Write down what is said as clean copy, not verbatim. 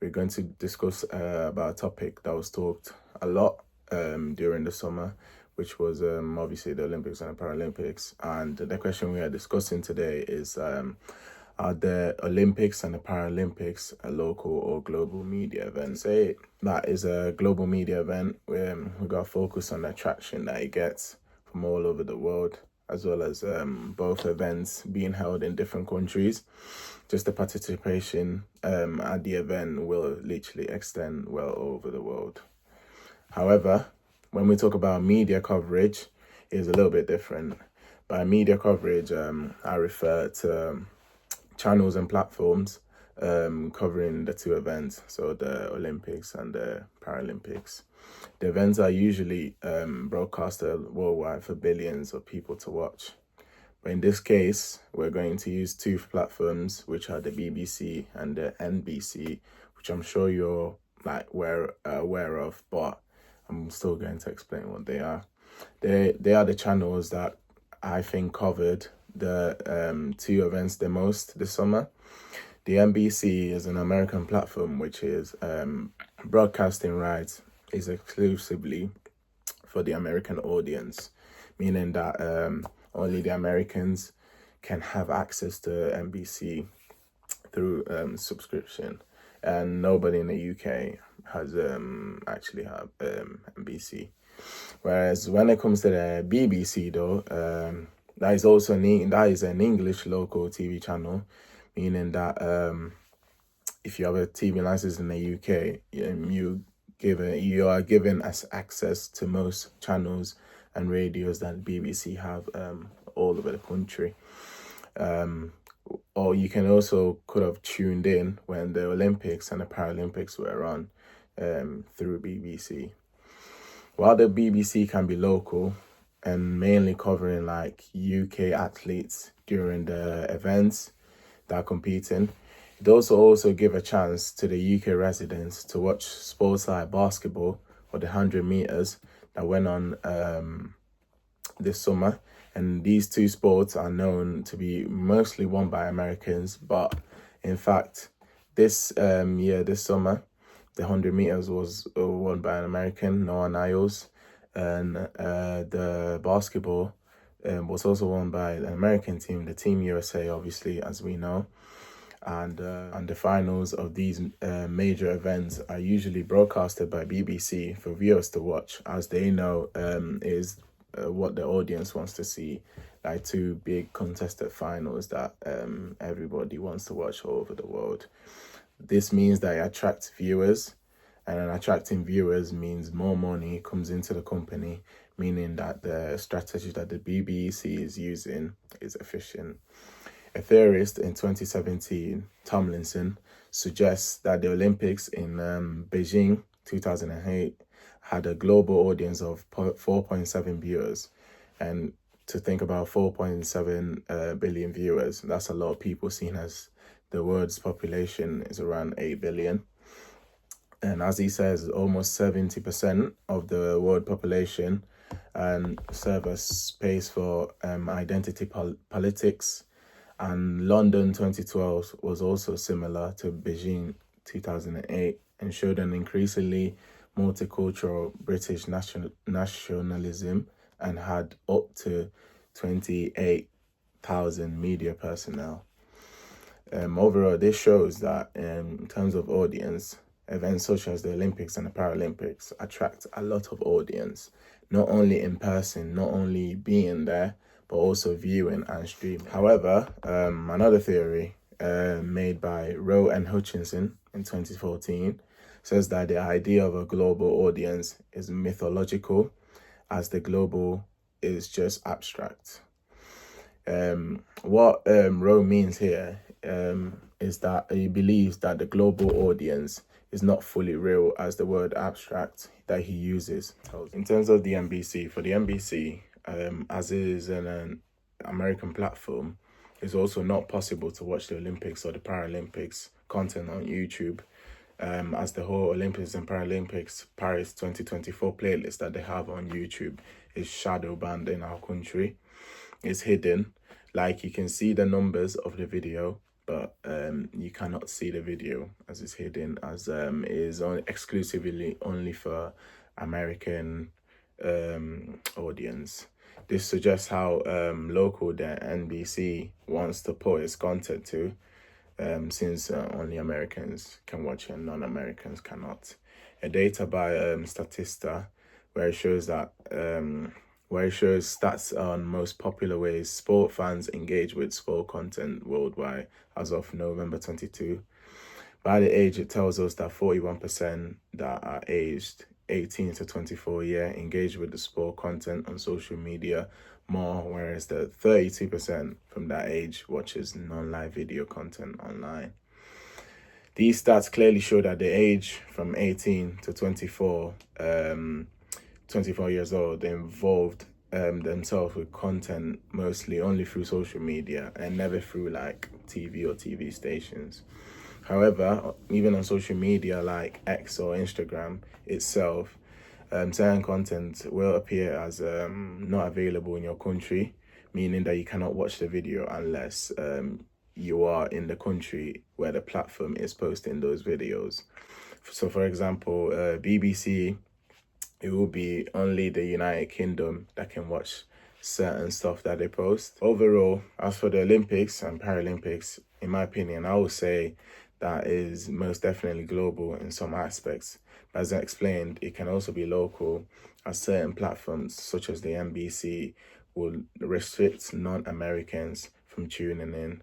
we're going to discuss about a topic that was talked a lot during the summer, which was obviously the Olympics and the Paralympics. And the question we are discussing today is, are the Olympics and the Paralympics a local or global media event? Say that is a global media event where we got to focus on the attraction that it gets from all over the world, as well as both events being held in different countries. Just the participation at the event will literally extend well over the world. However, when we talk about media coverage, it's a little bit different. By media coverage, I refer to channels and platforms covering the two events, so the Olympics and the Paralympics. The events are usually broadcasted worldwide for billions of people to watch. But in this case, we're going to use two platforms, which are the BBC and the NBC, which I'm sure you're aware of, but I'm still going to explain what they are. They are the channels that I think covered the two events the most this summer. The NBC is an American platform which is broadcasting rights is exclusively for the American audience, meaning that only the Americans can have access to NBC through subscription, and nobody in the UK has actually have NBC. Whereas when it comes to the BBC, though, that is an English local TV channel, meaning that if you have a TV license in the UK, you are given as access to most channels and radios that BBC have all over the country. Or you can also could have tuned in when the Olympics and the Paralympics were on through BBC. While the BBC can be local and mainly covering like UK athletes during the events that are competing, it also give a chance to the UK residents to watch sports like basketball or the 100 meters that went on this summer. And these two sports are known to be mostly won by Americans, but in fact, this summer, the 100 meters was won by an American, Noah Niles, and the basketball was also won by an American team, the Team USA, obviously, as we know. And the finals of these major events are usually broadcasted by BBC for viewers to watch, as they know is what the audience wants to see, like two big contested finals that everybody wants to watch all over the world. This means that it attracts viewers, and attracting viewers means more money comes into the company, meaning that the strategy that the BBC is using is efficient. A theorist in 2017, Tomlinson, suggests that the Olympics in Beijing 2008 had a global audience of 4.7 viewers. And to think about 4.7 billion viewers, that's a lot of people, seeing as the world's population is around 8 billion. And as he says, almost 70% of the world population serve as space for identity politics. And London 2012 was also similar to Beijing 2008 and showed an increasingly multicultural British nationalism and had up to 28,000 media personnel. Overall, this shows that in terms of audience, events such as the Olympics and the Paralympics attract a lot of audience, not only in person, not only being there, but also viewing and streaming. However, another theory made by Rowe and Hutchinson in 2014 says that the idea of a global audience is mythological, as the global is just abstract. What Rowe means here is that he believes that the global audience is not fully real, as the word abstract that he uses. In terms of the NBC, for the NBC, as it is an American platform, it's also not possible to watch the Olympics or the Paralympics content on YouTube, as the whole Olympics and Paralympics Paris 2024 playlist that they have on YouTube is shadow banned in our country. It's hidden. Like, you can see the numbers of the video, but you cannot see the video as it's hidden, as it is only exclusively only for American audience. This suggests how local the NBC wants to put its content to, since only Americans can watch it and non-Americans cannot. A data by Statista, where it shows stats on most popular ways sport fans engage with sport content worldwide as of November 22. By the age, it tells us that 41% that are aged 18 to 24 engage with the sport content on social media more, whereas the 32% from that age watches non-live video content online. These stats clearly show that the age from 18 to 24 years old, they involved themselves with content mostly only through social media and never through like TV or TV stations. However, even on social media like X or Instagram itself, certain content will appear as not available in your country, meaning that you cannot watch the video unless you are in the country where the platform is posting those videos. So for example, BBC, it will be only the United Kingdom that can watch certain stuff that they post. Overall, as for the Olympics and Paralympics, in my opinion, I would say that is most definitely global in some aspects. But as I explained, it can also be local, as certain platforms such as the NBC will restrict non-Americans from tuning in